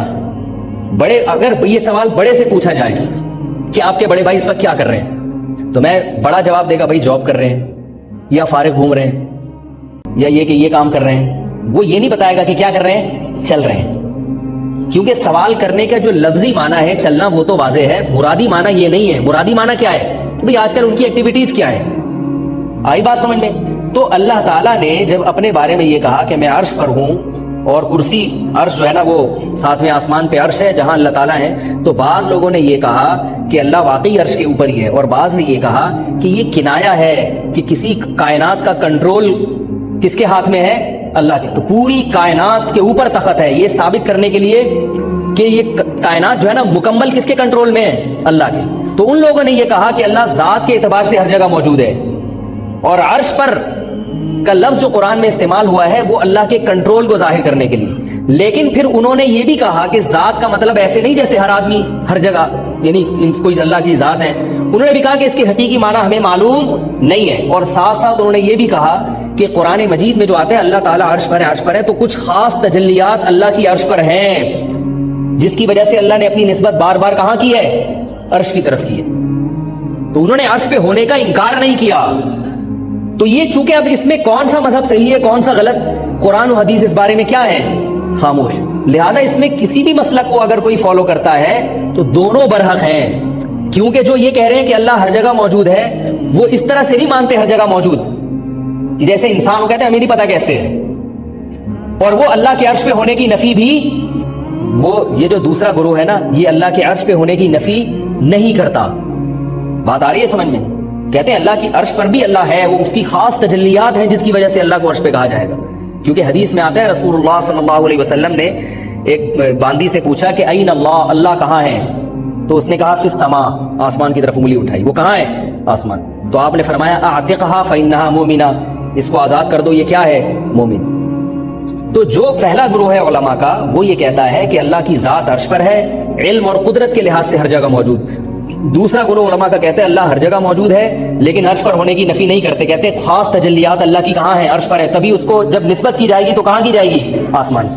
بڑے اگر یہ سوال بڑے سے پوچھا جائے کہ آپ کے بڑے بھائی اس وقت کیا کر رہے ہیں, تو میں بڑا جواب دے گا بھائی جاب کر رہے ہیں, یا فارغ گھوم رہے ہیں, یا یہ کہ یہ کام کر رہے ہیں. وہ یہ نہیں بتائے گا کہ کیا کر رہے ہیں, چل رہے ہیں. کیونکہ سوال کرنے کا جو لفظی معنی ہے چلنا وہ تو واضح ہے, مرادی معنی یہ نہیں ہے. مرادی معنی کیا ہے کہ بھئی آج کل ان کی ایکٹیویٹیز کیا ہے. آئی بات سمجھ میں. تو اللہ تعالیٰ نے جب اپنے بارے میں یہ کہا کہ میں عرش پر ہوں, اور کرسی عرش جو ہے نا وہ 7ویں آسمان پہ عرش ہے جہاں اللہ تعالیٰ ہے, تو بعض لوگوں نے یہ کہا کہ اللہ واقعی عرش کے اوپر ہی ہے, اور بعض نے یہ کہا کہ یہ کنایا ہے کہ کسی کائنات کا کنٹرول کس کے ہاتھ میں ہے, اللہ کے. تو پوری کائنات کے اوپر تخت ہے, یہ ثابت کرنے کے لیے کہ یہ کائنات جو ہے نا مکمل کس کے کنٹرول میں ہے, اللہ کے. تو ان لوگوں نے یہ کہا کہ اللہ ذات کے اعتبار سے ہر جگہ موجود ہے, اور عرش پر کا لفظ جو قرآن میں استعمال ہوا ہے وہ اللہ کے کنٹرول کو ظاہر کرنے کے لیے. لیکن پھر انہوں نے یہ بھی کہا کہ ذات کا مطلب ایسے نہیں جیسے ہر آدمی ہر جگہ, یعنی کوئی اللہ کی ذات ہے. انہوں نے بھی کہا کہ اس کی حقیقی معنی ہمیں معلوم نہیں ہے, اور ساتھ ساتھ انہوں نے یہ بھی کہا کہ قرآن مجید میں جو آتے ہیں اللہ تعالیٰ عرش پر ہے, تو کچھ خاص تجلیات اللہ کی عرش پر ہیں, جس کی وجہ سے اللہ نے اپنی نسبت بار بار کہاں کی ہے, عرش کی طرف کی ہے. تو انہوں نے عرش پہ ہونے کا انکار نہیں کیا. تو یہ چونکہ اب اس میں کون سا مذہب صحیح ہے کون سا غلط, قرآن و حدیث اس بارے میں کیا ہے, خاموش. لہذا اس میں کسی بھی مسلک کو اگر کوئی فالو کرتا ہے تو دونوں برحق ہیں, کیونکہ جو یہ کہہ رہے ہیں کہ اللہ ہر جگہ موجود ہے وہ اس طرح سے نہیں مانتے ہر جگہ موجود, جیسے انسان وہ کہتے ہیں ہمیں نہیں پتا کیسے ہے. اور وہ اللہ کے عرش پہ ہونے کی نفی بھی, وہ یہ جو دوسرا گروہ ہے نا یہ اللہ کے عرش پہ ہونے کی نفی نہیں کرتا. بات آ رہی ہے سمجھ میں. کہتے ہیں اللہ کی عرش پر بھی اللہ ہے, وہ اس کی خاص تجلیات ہیں جس کی وجہ سے اللہ کو عرش پہ کہا جائے گا. کیونکہ حدیث میں آتا ہے رسول اللہ صلی اللہ علیہ وسلم نے ایک باندی سے پوچھا کہ این اللہ, اللہ کہاں ہے, تو اس نے کہا فی السماء, آسمان کی طرف انگلی اٹھائی, وہ کہاں ہے, آسمان. تو آپ نے فرمایا اعتقھا فانھا مومنہ, اس کو آزاد کر دو یہ کیا ہے, مومن. تو جو پہلا گروہ ہے علماء کا وہ یہ کہتا ہے کہ اللہ کی ذات عرش پر ہے, علم اور قدرت کے لحاظ سے ہر جگہ موجود. دوسرا گروہ علماء کا کہتے ہیں اللہ ہر جگہ موجود ہے لیکن عرش پر ہونے کی نفی نہیں کرتے, کہتے ہیں خاص تجلیات اللہ کی کہاں ہیں, عرش پر ہے, تبھی اس کو جب نسبت کی جائے گی تو کہاں کی جائے گی, آسمان.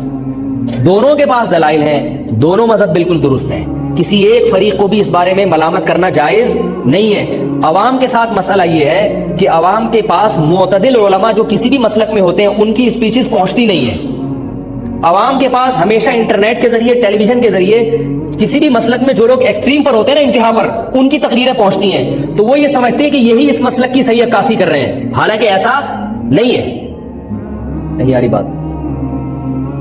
دونوں کے پاس دلائل ہیں, دونوں مذہب بالکل درست ہیں, کسی ایک فریق کو بھی اس بارے میں ملامت کرنا جائز نہیں ہے. عوام کے ساتھ مسئلہ یہ ہے کہ عوام کے پاس معتدل علماء جو کسی بھی مسلک میں ہوتے ہیں ان کی اسپیچز پہنچتی نہیں ہیں. عوام کے پاس ہمیشہ انٹرنیٹ کے ذریعے, ٹیلی ویژن کے ذریعے کسی بھی مسلک میں جو لوگ ایکسٹریم پر ہوتے ہیں نا, انتہا پر, ان کی تقریریں پہنچتی ہیں, تو وہ یہ سمجھتے ہیں کہ یہی اس مسلک کی صحیح عکاسی کر رہے ہیں, حالانکہ ایسا نہیں ہے. نہیں آ رہی بات.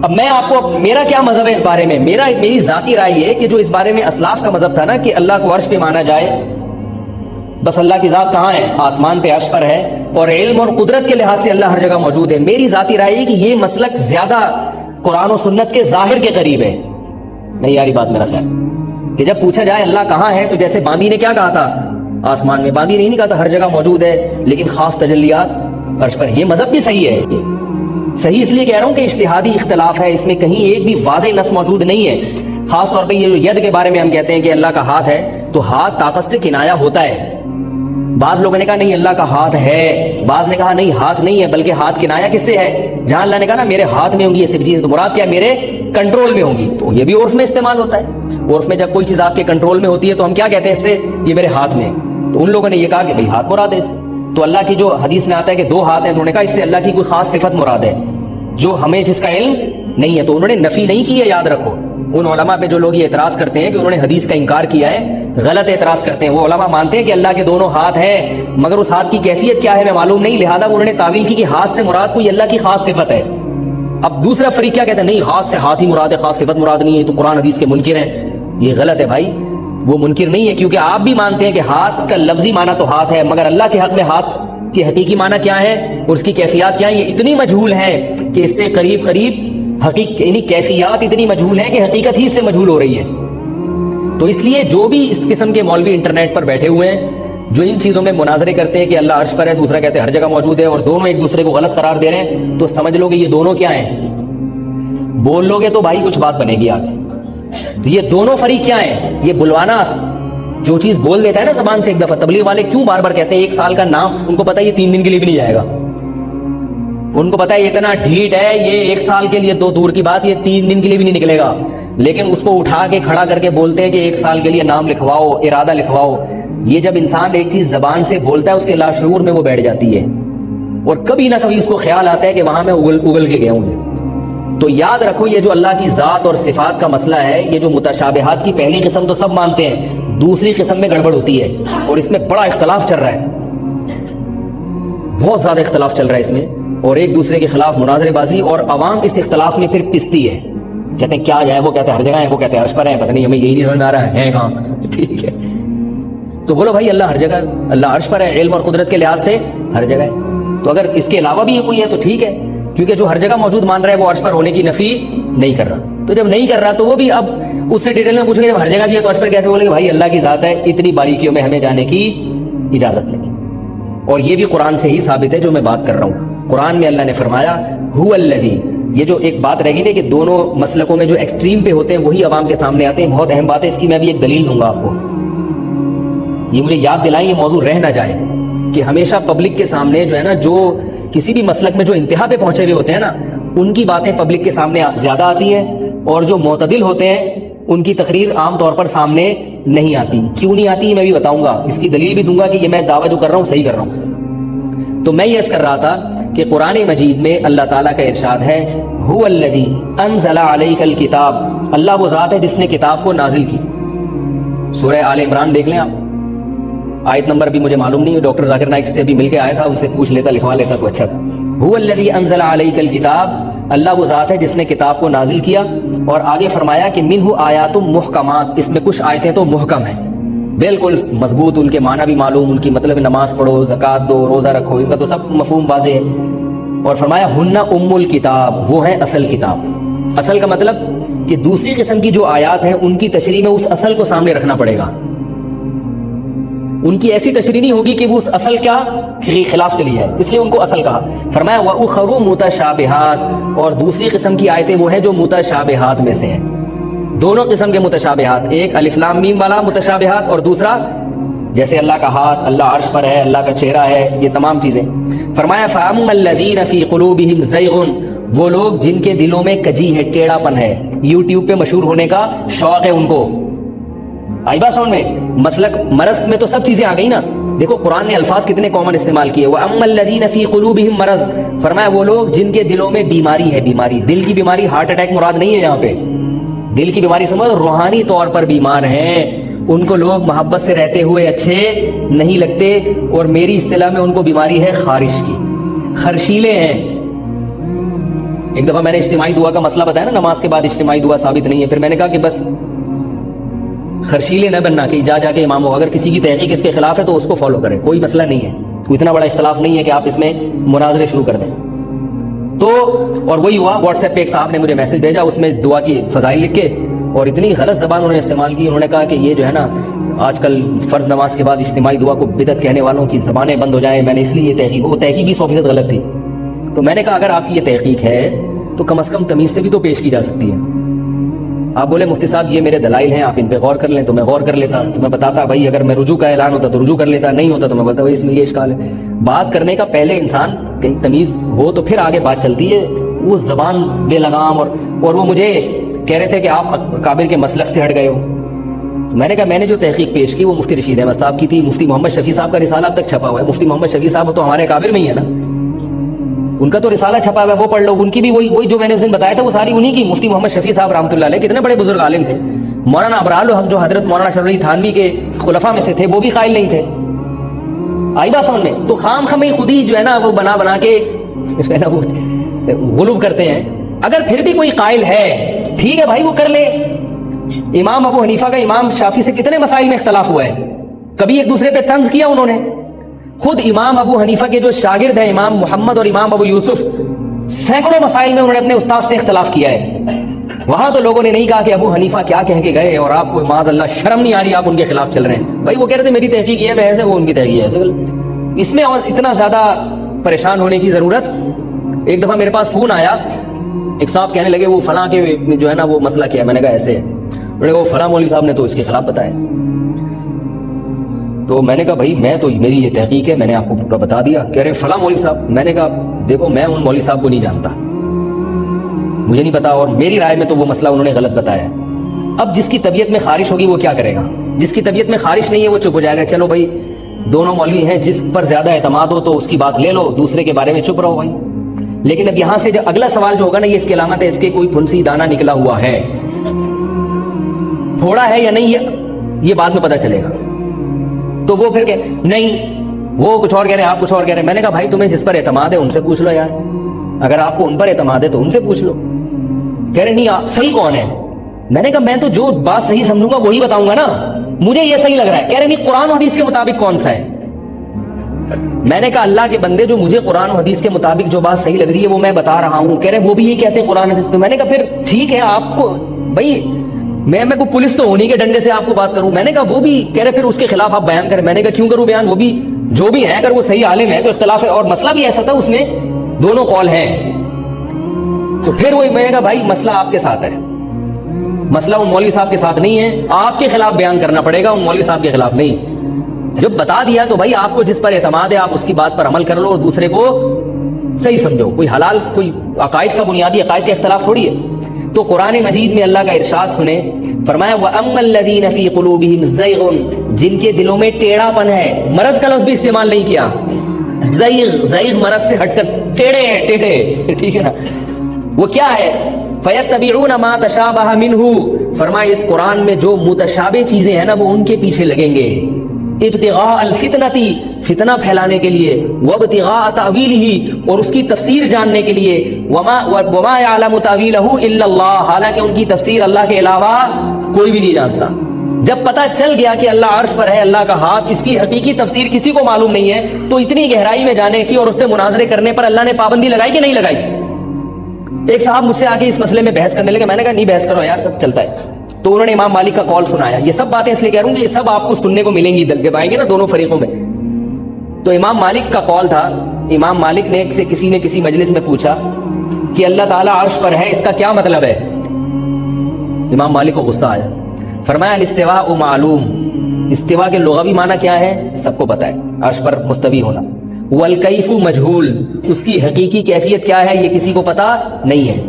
اب میں آپ کو میرا کیا مذہب ہے اس بارے میں, میری ذاتی رائے یہ کہ جو اس بارے میں اسلاف کا مذہب تھا نا کہ اللہ کو عرش پہ مانا جائے, بس اللہ کی ذات کہاں ہے, آسمان پہ عرش پر ہے, اور علم اور قدرت کے لحاظ سے اللہ ہر جگہ موجود ہے. میری ذاتی رائے یہ کہ یہ مسلک زیادہ قرآن و سنت کے ظاہر کے قریب ہے. نہیں یاری بات میرا خیال کہ جب پوچھا جائے اللہ کہاں ہے, تو جیسے باندی نے کیا کہا تھا, آسمان میں. باندی نے نہیں کہا تھا ہر جگہ موجود ہے لیکن خاص تجلیات عرش پر. یہ مذہب بھی صحیح ہے, صحیح اس لیے کہہ رہا ہوں کہ اجتہادی اختلاف ہے, اس میں کہیں ایک بھی واضح نص موجود نہیں ہے. خاص طور پہ یہ جو ید کے بارے میں ہم کہتے ہیں کہ اللہ کا ہاتھ ہے, تو ہاتھ طاقت سے کنایا ہوتا ہے. بعض لوگوں نے کہا نہیں اللہ کا ہاتھ ہے, بعض نے کہا نہیں ہاتھ نہیں ہے بلکہ ہاتھ کنایا کس سے ہے, جہاں اللہ نے کہا نا میرے ہاتھ میں ہوں گی یہ صرف چیزیں, تو مراد کیا, میرے کنٹرول میں ہوں گی. تو یہ بھی عرف میں استعمال ہوتا ہے. عرف میں جب کوئی چیز آپ کے کنٹرول میں ہوتی ہے تو ہم کیا کہتے ہیں اس سے, یہ میرے ہاتھ میں. تو ان لوگوں نے یہ کہا کہ بھئی ہاتھ مراد ہے اس سے. تو اللہ کی جو حدیث میں آتا ہے کہ 2 ہاتھ ہیں, انہوں نے کہا اس سے اللہ کی کوئی خاص صفت مراد ہے جو ہمیں جس کا علم نہیں ہے. تو انہوں نے نفی نہیں کی ہے, یاد رکھو. ان علماء پہ جو لوگ یہ اعتراض کرتے ہیں کہ انہوں نے حدیث کا انکار کیا ہے، غلط اعتراض کرتے ہیں. وہ علماء مانتے ہیں کہ اللہ کے دونوں ہاتھ ہیں، مگر اس ہاتھ کی کیفیت کیا ہے میں معلوم نہیں، لہذا انہوں نے تعویل کی کہ ہاتھ سے مراد کوئی اللہ کی خاص صفت ہے. اب دوسرا فریق کیا کہتا ہے، نہیں ہاتھ سے ہاتھ ہی مراد ہے، خاص صفت مراد نہیں ہے، تو قرآن حدیث کے منکر ہیں. یہ غلط ہے بھائی، وہ منکر نہیں ہے، کیونکہ آپ بھی مانتے ہیں کہ ہاتھ کا لفظی معنی تو ہاتھ ہے، مگر اللہ کے حق میں ہاتھ کی حقیقی معنی کیا ہے اور اس کی کیفیات کیا ہیں، یہ اتنی مجہول ہے کہ اس سے قریب یعنی کیفیات اتنی مجہول ہیں کہ حقیقت ہی اس سے مجہول ہو رہی ہے. تو اس لیے جو بھی اس قسم کے مولوی انٹرنیٹ پر بیٹھے ہوئے ہیں جو ان چیزوں میں مناظرے کرتے ہیں کہ اللہ عرش پر ہے، دوسرا کہتے ہیں ہر جگہ موجود ہے، اور دونوں ایک دوسرے کو غلط قرار دے رہے ہیں، تو سمجھ لو کہ یہ دونوں کیا ہیں. بول لو گے تو بھائی کچھ بات بنے گی آگے. تو یہ دونوں فریق کیا ہیں، یہ بلوانا جو چیز بول دیتا ہے نا زبان سے ایک دفعہ. تبلیغ والے کیوں بار بار کہتے ہیں 1 سال کا نام، ان کو پتا ہے یہ 3 دن کے لیے بھی نہیں جائے گا، ان کو پتا ہے یہ اتنا ڈھیٹ ہے، یہ 1 سال کے لیے تو دور کی بات، یہ 3 دن کے لیے بھی نہیں نکلے گا، لیکن اس کو اٹھا کے کھڑا کر کے بولتے ہیں کہ 1 سال کے لیے نام لکھواؤ، ارادہ لکھواؤ. یہ جب انسان ایک چیز زبان سے بولتا ہے اس کے لاشعور میں وہ بیٹھ جاتی ہے، اور کبھی نہ کبھی اس کو خیال آتا ہے کہ وہاں میں اگل کے گیا ہوں. تو یاد رکھو یہ جو اللہ کی ذات اور صفات کا مسئلہ ہے، یہ جو متشابہات کی پہلی قسم تو سب مانتے ہیں، دوسری قسم میں گڑبڑ ہوتی ہے، اور اس میں بڑا اختلاف چل رہا ہے، بہت زیادہ اختلاف چل رہا ہے اس میں، اور ایک دوسرے کے خلاف مناظرے بازی، اور عوام اس اختلاف میں پھر پستی ہے. کہتے ہیں کیا جائے، وہ کہتے ہیں ہر جگہ ہے، وہ کہتے ہیں عرش پر ہے، پتہ نہیں ہمیں یہی نہیں سمجھ آ رہا ہے کہاں. ٹھیک ہے تو بولو بھائی اللہ ہر جگہ، اللہ عرش پر ہے، علم اور قدرت کے لحاظ سے ہر جگہ ہے. تو اگر اس کے علاوہ بھی کوئی ہے تو ٹھیک ہے، کیونکہ جو ہر جگہ موجود مان رہا ہے وہ عرش پر ہونے کی نفی نہیں کر رہا. تو جب نہیں کر رہا تو وہ بھی اب اس سے ڈیٹیل میں پوچھیں گے جب ہر جگہ بھی ہے تو عرش پر کیسے بولے گے. بھائی اللہ کی ذات ہے، اتنی باریکیوں میں ہمیں جانے کی اجازت نہیں، اور یہ بھی قرآن سے ہی ثابت ہے جو میں بات کر رہا ہوں. قرآن میں اللہ نے فرمایا هو الذی، یہ جو ایک بات رہ گئی نا کہ دونوں مسلکوں میں جو ایکسٹریم پہ ہوتے ہیں وہی عوام کے سامنے آتے ہیں، بہت اہم بات ہے، اس کی میں بھی ایک دلیل دوں گا آپ کو. یہ مجھے یاد دلائیں، یہ موضوع رہ نہ جائے کہ ہمیشہ پبلک کے سامنے جو ہے نا، جو کسی بھی مسلک میں جو انتہا پہ پہنچے ہوئے ہوتے ہیں نا، ان کی باتیں پبلک کے سامنے زیادہ آتی ہیں، اور جو معتدل ہوتے ہیں ان کی تقریر عام طور پر سامنے نہیں آتی. کیوں نہیں آتی میں بھی بتاؤں گا، اس کی دلیل بھی دوں گا کہ یہ میں دعویٰ جو کر رہا ہوں صحیح کر رہا ہوں. تو میں یہ کر رہا تھا کہ قرآن مجید میں اللہ تعالیٰ کا ارشاد ہے هو الذی انزل علیک الکتاب، اللہ وہ ذات ہے جس نے کتاب کو نازل کی. سورہ آل عمران دیکھ لیں آپ، آیت نمبر بھی مجھے معلوم نہیں ہے، ڈاکٹر ذاکر نائک سے بھی مل کے آیا تھا، ان سے پوچھ لیتا لکھوا لیتا تو اچھا تھا. هو الذی انزل علیک الکتاب، اللہ وہ ذات ہے جس نے کتاب کو نازل کیا. اور آگے فرمایا کہ منہ آیات محکمات، اس میں کچھ آیتیں تو محکم ہیں، بالکل مضبوط، ان کے معنی بھی معلوم، ان کی مطلب نماز پڑھو، زکوٰۃ دو، روزہ رکھو، ان کا تو سب مفہوم واضح ہے. اور فرمایا ہن ام الکتاب، وہ ہیں اصل کتاب. اصل کا مطلب کہ دوسری قسم کی جو آیات ہیں ان کی تشریح میں اس اصل کو سامنے رکھنا پڑے گا. ان کی ایسی تشریح نہیں ہوگی کہ وہ اس اصل کا خلاف چلی جائے، اس لیے ان کو اصل کہا. فرمایا وَأُخَرُ مُتَشَابِهَاتٌ، اور دوسری قسم کی آیتیں وہ ہیں جو متشابہات میں سے ہیں. دونوں قسم کے متشابہات، ایک الف لام میم والا متشابہات، اور دوسرا جیسے اللہ کا ہاتھ، اللہ عرش پر ہے، اللہ کا چہرہ ہے، یہ تمام چیزیں. فرمایا فَأَمَّا الَّذِينَ فِي قُلُوبِهِمْ زَيْغٌ، وہ لوگ جن کے دلوں میں کجی ہے، ٹیڑھا پن ہے، یوٹیوب پہ مشہور ہونے کا شوق ہے ان کو. آئی بات سمجھ میں؟ مسلک مرض میں تو سب چیزیں آ گئی نا. دیکھو قرآن نے الفاظ کتنے کامن استعمال کیے. وَأَمَّا الَّذِينَ فِي قُلُوبِهِمْ مرض، فرمایا وہ لوگ جن کے دلوں میں بیماری ہے، بیماری دل کی بیماری، ہارٹ اٹیک مراد نہیں ہے یہاں پہ. دل کی بیماری سمجھ، روحانی طور پر بیمار ہیں، ان کو لوگ محبت سے رہتے ہوئے اچھے نہیں لگتے، اور میری اصطلاح میں ان کو بیماری ہے خارش کی، خرشیلے ہیں. ایک دفعہ میں نے اجتماعی دعا کا مسئلہ بتایا نا، نماز کے بعد اجتماعی دعا ثابت نہیں ہے، پھر میں نے کہا کہ بس خرشیلے نہ بننا کہ جا کے امام ہو، اگر کسی کی تحقیق اس کے خلاف ہے تو اس کو فالو کریں، کوئی مسئلہ نہیں ہے، کوئی اتنا بڑا اختلاف نہیں ہے کہ آپ اس میں مناظرے شروع کر دیں. تو اور وہی ہوا، واٹس ایپ پہ ایک صاحب نے مجھے میسج بھیجا، اس میں دعا کی فضائل لکھ کے، اور اتنی غلط زبان انہوں نے استعمال کی. انہوں نے کہا کہ یہ جو ہے نا آج کل فرض نماز کے بعد اجتماعی دعا کو بدعت کہنے والوں کی زبانیں بند ہو جائیں. میں نے اس لیے یہ تحقیق، وہ تحقیق بھی 100% غلط تھی. تو میں نے کہا اگر آپ کی یہ تحقیق ہے تو کم از کم تمیز سے بھی تو پیش کی جا سکتی ہے. آپ بولے مفتی صاحب یہ میرے دلائل ہیں، آپ ان پہ غور کر لیں، تو میں غور کر لیتا، تو میں بتاتا بھائی اگر میں رجوع کا اعلان ہوتا تو رجوع کر لیتا، نہیں ہوتا تو میں بولتا بھائی اس میں یہ اشکال ہے. بات کرنے کا پہلے انسان کہیں تمیز ہو تو پھر آگے بات چلتی ہے. وہ زبان بے لگام، اور وہ مجھے کہہ رہے تھے کہ آپ کابر کے مسلک سے ہٹ گئے ہو. تو میں نے کہا میں نے جو تحقیق پیش کی وہ مفتی رشید احمد صاحب کی تھی. مفتی محمد شفیع صاحب کا رسالہ اب تک چھپا ہوا ہے. مفتی محمد شفیع صاحب تو ہمارے کابر میں ہی ہے نا. ان کا تو رسالہ چھپا ہوا ہے, وہ پڑھ لو. ان کی بھی وہی جو میں نے اس دن بتایا تھا وہ ساری انہی کی. مفتی محمد شفیع صاحب رحمۃ اللہ علیہ کتنے بڑے بزرگ عالم تھے. مولانا ابرال ہم جو حضرت مولانا شرف علی تھانوی کے خلفاء میں سے تھے وہ بھی قائل نہیں تھے. آئی بات سمجھ میں؟ تو خام خمی خود ہی جو ہے نا وہ بنا کے وہ غلو کرتے ہیں. اگر پھر بھی کوئی قائل ہے ٹھیک ہے بھائی وہ کر لے. امام ابو حنیفہ کا امام شافعی سے کتنے مسائل میں اختلاف ہوا ہے, کبھی ایک دوسرے پہ طنز کیا انہوں نے. خود امام ابو حنیفہ کے جو شاگرد ہیں امام محمد اور امام ابو یوسف, سینکڑوں مسائل میں انہوں نے اپنے استاد سے اختلاف کیا ہے. وہاں تو لوگوں نے نہیں کہا کہ ابو حنیفہ کیا کہہ کے گئے اور آپ کو معاذ اللہ شرم نہیں آ رہی, آپ ان کے خلاف چل رہے ہیں. بھائی وہ کہہ رہے تھے میری تحقیق یہ ہے, میں ایسے, وہ ان کی تحقیق ایسے. اس میں اتنا زیادہ پریشان ہونے کی ضرورت. ایک دفعہ میرے پاس فون آیا, ایک صاحب کہنے لگے وہ فلاں کے جو ہے نا وہ مسئلہ کیا ہے. میں نے کہا ایسے ہے. انہوں نے کہا وہ فلاں مولوی صاحب نے تو اس کے خلاف بتایا. تو میں نے کہا بھائی میں تو میری یہ تحقیق ہے, میں نے آپ کو پورا بتا دیا. کہہ رہے فلاں مولوی صاحب. میں نے کہا دیکھو میں ان مولوی صاحب کو نہیں جانتا, مجھے نہیں پتا, اور میری رائے میں تو وہ مسئلہ انہوں نے غلط بتایا. اب جس کی طبیعت میں خارش ہوگی وہ کیا کرے گا؟ جس کی طبیعت میں خارش نہیں ہے وہ چپ ہو جائے گا. چلو بھائی دونوں مولوی ہیں, جس پر زیادہ اعتماد ہو تو اس کی بات لے لو, دوسرے کے بارے میں چپ رہو بھائی. لیکن اب یہاں سے جو اگلا سوال جو ہوگا نا, یہ اس کی علامت ہے, اس کے کوئی پھنسی دانہ نکلا ہوا ہے, تھوڑا ہے یا نہیں, یہ بعد میں پتا چلے گا. تو وہ پھر کہ نہیں وہ کچھ اور کہہ رہے ہیں, آپ کچھ اور کہہ رہے ہیں. میں نے کہا بھائی تمہیں جس پر اعتماد ہے ان سے پوچھ لو یار, اگر آپ کو ان پر اعتماد ہے تو ان سے پوچھ لو. کہہ رہے نہیں صحیح کون ہے؟ میں نے کہا میں تو جو بات صحیح سمجھوں گا وہی بتاؤں گا نا, مجھے یہ صحیح لگ رہا ہے. کہہ رہے نہیں قرآن و حدیث کے مطابق کون سا ہے؟ میں نے کہا اللہ کے بندے جو مجھے قرآن و حدیث کے مطابق جو بات صحیح لگ رہی ہے وہ میں بتا رہا ہوں. کہہ رہے وہ بھی یہ کہتے ہیں قرآن حدیث. تو میں نے کہا پھر ٹھیک ہے آپ کو بھائی میں کو پولیس تو ہونی کے ڈنڈے سے آپ کو بات کروں. میں نے کہا وہ بھی کہہ رہے پھر اس کے خلاف آپ بیان کریں. میں نے کہا کیوں کروں بیان؟ وہ بھی جو بھی ہے اگر وہ صحیح عالم ہے تو اختلاف ہے, اور مسئلہ بھی ایسا تھا اس میں دونوں قول ہیں. تو پھر وہی میں نے کہا بھائی مسئلہ آپ کے ساتھ ہے, مسئلہ ان مولوی صاحب کے ساتھ نہیں ہے, آپ کے خلاف بیان کرنا پڑے گا, ان مولوی صاحب کے خلاف نہیں. جب بتا دیا تو بھائی آپ کو جس پر اعتماد ہے آپ اس کی بات پر عمل کر لو, دوسرے کو صحیح سمجھو. کوئی حلال کوئی عقائد کا بنیادی عقائد کا اختلاف تھوڑی ہے. تو قرآن مجید میں اللہ کا ارشاد سنیں, فرمایا وَأَمَّا الَّذِينَ فِي قُلُوبِهِمْ زَيْغٌ, جن کے دلوں میں ٹیڑھا پن ہے. مرض کا لفظ بھی استعمال نہیں کیا, زیغ مرض سے ہٹ کر ٹیڑھے ہیں, ٹیڑھے, ٹھیک ہے نا. وہ کیا ہے؟ فَيَتَّبِعُونَ مَا تَشَابَهَ مِنْهُ, فرمایا اس قرآن میں جو متشابہ چیزیں ہیں نا وہ ان کے پیچھے لگیں گے. ابتغاء الفتنتی, فتنہ پھیلانے کے لیے, وابتغاء تأویلہ, اور اس کی تفسیر جاننے کے لیے, وما یعلم تأویلہ الا اللہ, حالانکہ ان کی تفسیر اللہ کے علاوہ کوئی بھی نہیں جانتا. جب پتہ چل گیا کہ اللہ عرش پر ہے, اللہ کا ہاتھ, اس کی حقیقی تفسیر کسی کو معلوم نہیں ہے, تو اتنی گہرائی میں جانے کی اور اس سے مناظرے کرنے پر اللہ نے پابندی لگائی کہ نہیں لگائی؟ ایک صاحب مجھ سے آ کے اس مسئلے میں بحث کرنے لگے. میں نے کہا نہیں بحث کرو یار, سب چلتا ہے. تو انہوں نے امام مالک کا کال سنایا. یہ سب باتیں اس لیے کہہ رہا ہوں کہ یہ سب آپ کو سننے کو ملیں گی جب آئیں گے نا دونوں فریقوں میں. تو امام مالک کا کال تھا. امام مالک نے کسی نے کسی مجلس میں پوچھا کہ اللہ تعالیٰ عرش پر ہے, اس کا کیا مطلب ہے؟ امام مالک کو غصہ آیا. فرمایا الاستواء معلوم, استوا کے لغوی معنی کیا ہے سب کو پتا ہے, عرش پر مستوی ہونا. والکیف مجہول, اس کی حقیقی کیفیت کیا ہے یہ کسی کو پتا نہیں ہے.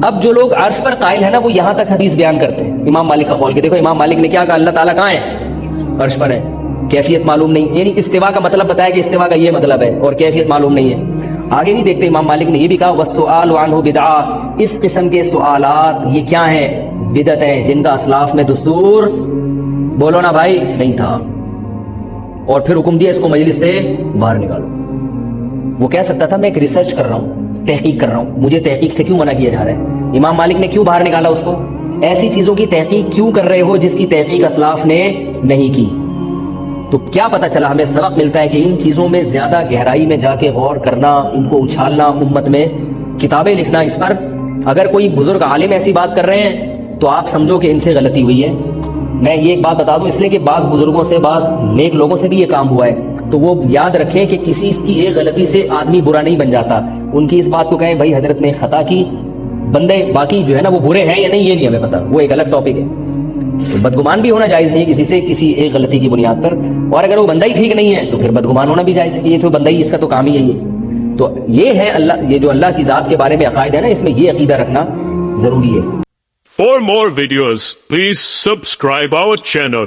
اب جو لوگ عرش پر قائل ہیں نا وہ یہاں تک حدیث بیان کرتے ہیں امام مالک کا قول. کہ دیکھو امام مالک نے کیا کہا, اللہ تعالیٰ کہاں ہے؟ عرش پر ہے, کیفیت معلوم نہیں. یعنی استوا کا مطلب بتایا کہ استوا کا یہ مطلب ہے اور کیفیت معلوم نہیں ہے. آگے نہیں دیکھتے, امام مالک نے یہ بھی کہا والسؤال عنہ بدعہ, اس قسم کے سوالات یہ کیا ہیں؟ بدعت ہیں, جن کا اسلاف میں دستور بولو نا بھائی نہیں تھا. اور پھر حکم دیا اس کو مجلس سے باہر نکالو. وہ کہہ سکتا تھا میں ایک ریسرچ کر رہا ہوں, تحقیق کر رہا ہوں, مجھے تحقیق سے کیوں منع کیا جا رہا ہے؟ امام مالک نے کیوں باہر نکالا اس کو؟ ایسی چیزوں کی تحقیق کیوں کر رہے ہو جس کی تحقیق اسلاف نے نہیں کی؟ تو کیا پتہ چلا, ہمیں سبق ملتا ہے کہ ان چیزوں میں زیادہ گہرائی میں جا کے غور کرنا, ان کو اچھالنا, امت میں کتابیں لکھنا اس پر. اگر کوئی بزرگ عالم ایسی بات کر رہے ہیں تو آپ سمجھو کہ ان سے غلطی ہوئی ہے. میں یہ ایک بات بتا دوں اس لیے کہ بعض بزرگوں سے, بعض نیک لوگوں سے بھی یہ کام ہوا ہے, تو وہ یاد رکھیں کہ کسی کی ایک غلطی سے آدمی برا نہیں بن جاتا. ان کی اس بات کو کہیں بھائی حضرت نے خطا کی, بندے باقی جو ہے نا وہ برے ہیں یا نہیں یہ نہیں ہمیں پتا, وہ ایک الگ ٹاپک ہے. تو بدگمان بھی ہونا جائز نہیں کسی سے کسی ایک غلطی کی بنیاد پر, اور اگر وہ بندہ ہی ٹھیک نہیں ہے تو پھر بدگمان ہونا بھی جائز ہے. یہ تو بندہ ہی, اس کا تو کام ہی ہے یہ. تو یہ ہے اللہ, یہ جو اللہ کی ذات کے بارے میں عقائد ہے نا, اس میں یہ عقیدہ رکھنا ضروری ہے. For more videos, please subscribe our channel.